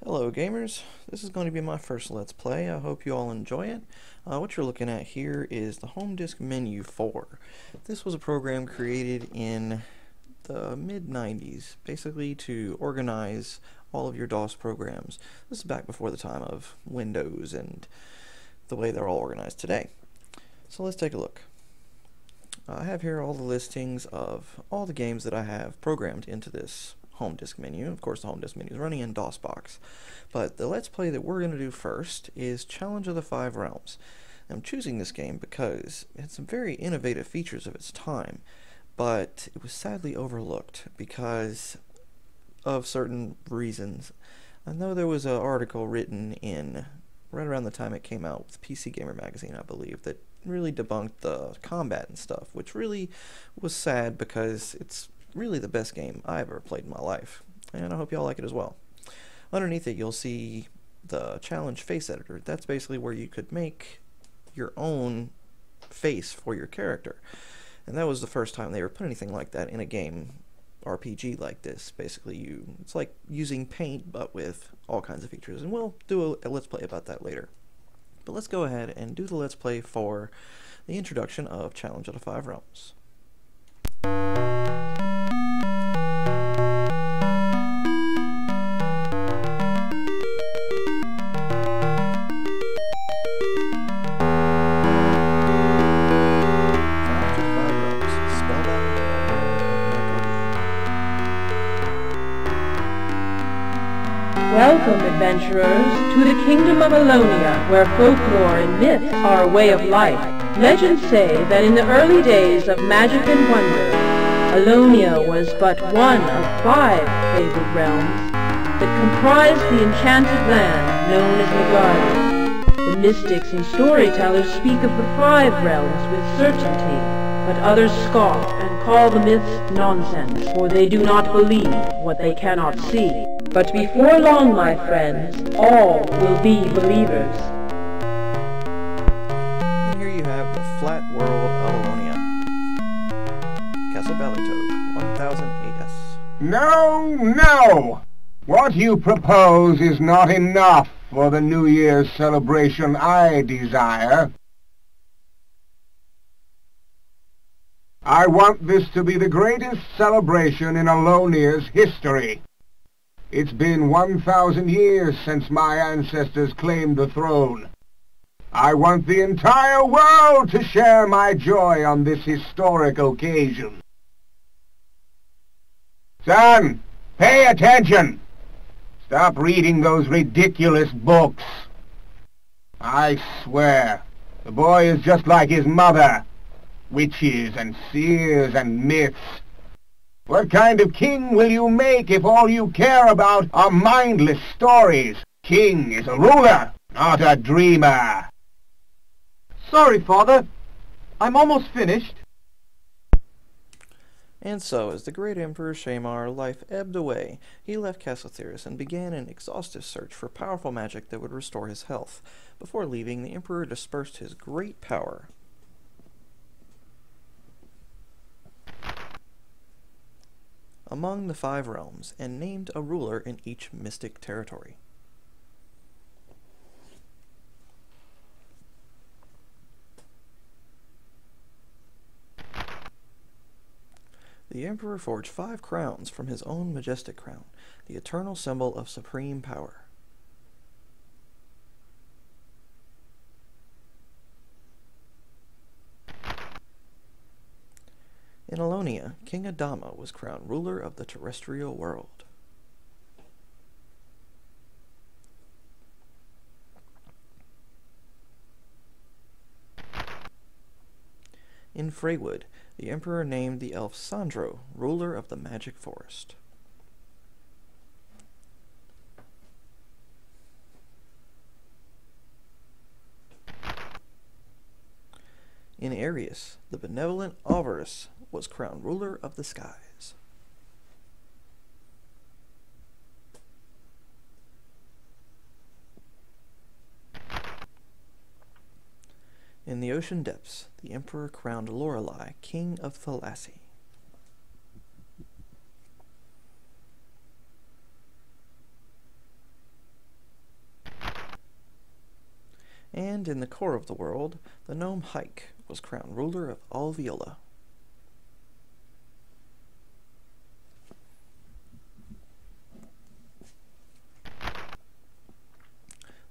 Hello gamers, this is going to be my first Let's Play. I hope you all enjoy it. What you're looking at here is the home disk menu 4. This was a program created in the mid-90s, basically to organize all of your DOS programs. This is back before the time of Windows and the way they're all organized today. So let's take a look. I have here all the listings of all the games that I have programmed into this home disk menu. Of course, the home disk menu is running in DOSBox. But the Let's Play that we're going to do first is Challenge of the Five Realms. I'm choosing this game because it had some very innovative features of its time, but it was sadly overlooked because of certain reasons. I know there was an article written in right around the time it came out with PC Gamer magazine, I believe, that really debunked the combat and stuff, which really was sad because it's really the best game I ever played in my life, and I hope y'all like it as well. Underneath it you'll see the challenge face editor. That's basically where you could make your own face for your character, and that was the first time they ever put anything like that in a game RPG like this. Basically it's like using paint but with all kinds of features, and we'll do a let's play about that later. But let's go ahead and do the let's play for the introduction of Challenge of the Five Realms. Welcome, adventurers, to the kingdom of Alonia, where folklore and myths are a way of life. Legends say that in the early days of magic and wonder, Alonia was but one of 5 favored realms that comprised the enchanted land known as Nhagardia. The mystics and storytellers speak of the 5 realms with certainty, but others scoff and call the myths nonsense, for they do not believe what they cannot see. But before long, my friends, all will be believers. And here you have the flat world of Alonia. Castle Ballytoad, 1000 AS. No, no! What you propose is not enough for the New Year's celebration I desire. I want this to be the greatest celebration in Alonia's history. It's been 1,000 years since my ancestors claimed the throne. I want the entire world to share my joy on this historic occasion. Son, pay attention! Stop reading those ridiculous books. I swear, the boy is just like his mother. Witches and seers and myths. What kind of king will you make if all you care about are mindless stories? King is a ruler, not a dreamer. Sorry, Father. I'm almost finished. And so, as the great Emperor Shaemar life ebbed away, he left Castle Theris and began an exhaustive search for powerful magic that would restore his health. Before leaving, the Emperor dispersed his great power among the 5 realms, and named a ruler in each mystic territory. The Emperor forged 5 crowns from his own majestic crown, the eternal symbol of supreme power. In Alonia, King Adama was crowned ruler of the terrestrial world. In Freywood, the Emperor named the elf Sandro ruler of the magic forest. In Arius, the benevolent Alvarus was crowned ruler of the skies. In the ocean depths, the Emperor crowned Lorelei king of Thalassie. And in the core of the world, the gnome Hike was crowned ruler of all Viola.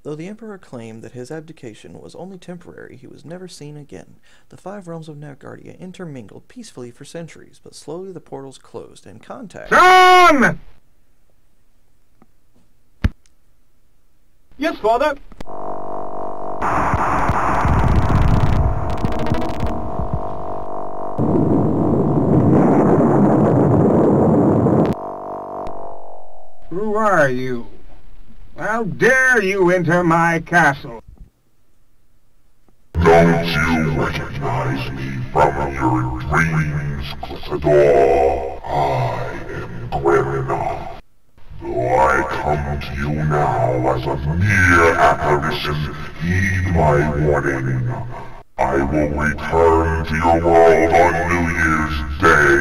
Though the Emperor claimed that his abdication was only temporary, he was never seen again. The 5 realms of Nhagardia intermingled peacefully for centuries, but slowly the portals closed and contact... Son! Yes, Father. Who are you? How dare you enter my castle? Don't you recognize me from your dreams, Clissador? I am Grimna. Though I come to you now as a mere apparition, heed my warning. I will return to your world on New Year's Day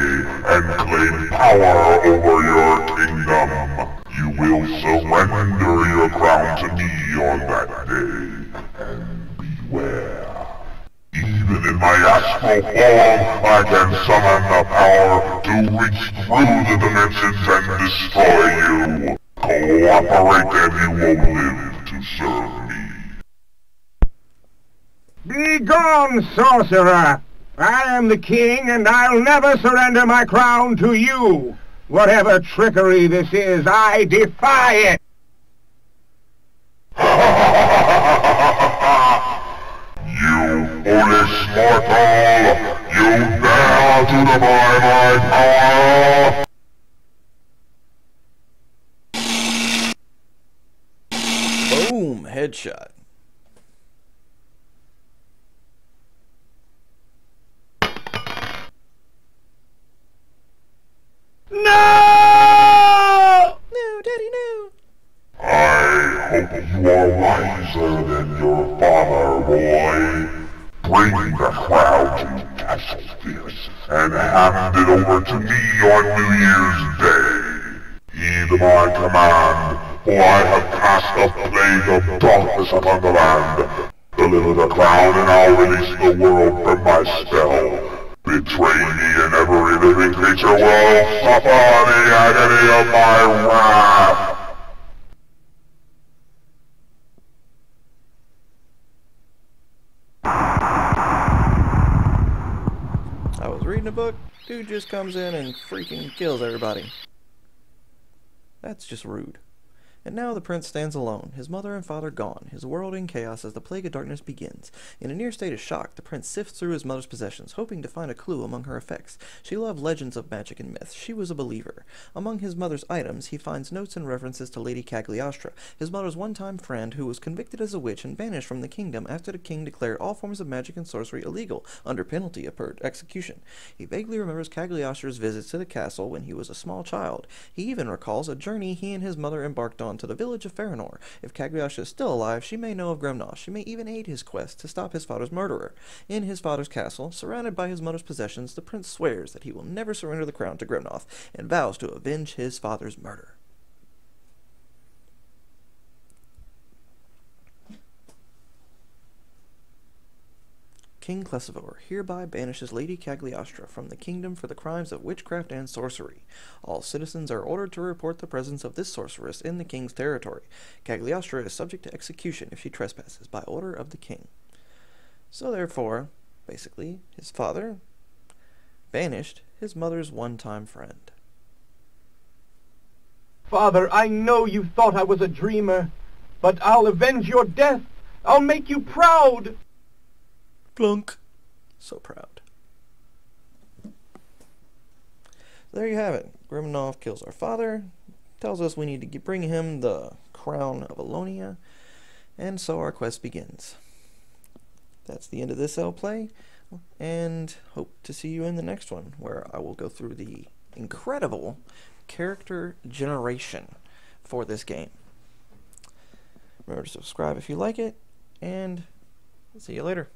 and claim power over your kingdom. You will surrender your crown to me on that day, and beware. Even in my astral form, I can summon the power to reach through the dimensions and destroy you. Cooperate and you will live to serve me. Be gone, sorcerer! I am the king, and I'll never surrender my crown to you. Whatever trickery this is, I defy it! You foolish mortal! You dare to defy my power! Boom! Headshot. No! No, Daddy, no! I hope you are wiser than your father, boy. Bring the crown to Castle Fierce and hand it over to me on New Year's Day. Heed my command, for I have cast a plague of darkness upon the land. Deliver the crown and I'll release the world from my spell. Betray me and every living creature will suffer the agony of my wrath. I was reading a book, dude just comes in and freaking kills everybody. That's just rude. And now the prince stands alone, his mother and father gone, his world in chaos as the plague of darkness begins. In a near state of shock, the prince sifts through his mother's possessions, hoping to find a clue among her effects. She loved legends of magic and myths. She was a believer. Among his mother's items, he finds notes and references to Lady Cagliostra, his mother's one-time friend who was convicted as a witch and banished from the kingdom after the king declared all forms of magic and sorcery illegal, under penalty of execution. He vaguely remembers Cagliostra's visits to the castle when he was a small child. He even recalls a journey he and his mother embarked on to the village of Farinor. If Cagliostra is still alive, she may know of Grimna. She may even aid his quest to stop his father's murderer. In his father's castle, surrounded by his mother's possessions, the prince swears that he will never surrender the crown to Grimnoth and vows to avenge his father's murder. King Clesivor hereby banishes Lady Cagliostra from the kingdom for the crimes of witchcraft and sorcery. All citizens are ordered to report the presence of this sorceress in the king's territory. Cagliostra is subject to execution if she trespasses, by order of the king. So therefore, basically, his father banished his mother's one-time friend. Father, I know you thought I was a dreamer, but I'll avenge your death. I'll make you proud. Plunk. So proud. There you have it. Grimnoth kills our father, tells us we need to bring him the crown of Alonia, and so our quest begins. That's the end of this L play, and hope to see you in the next one, where I will go through the incredible character generation for this game. Remember to subscribe if you like it, and see you later.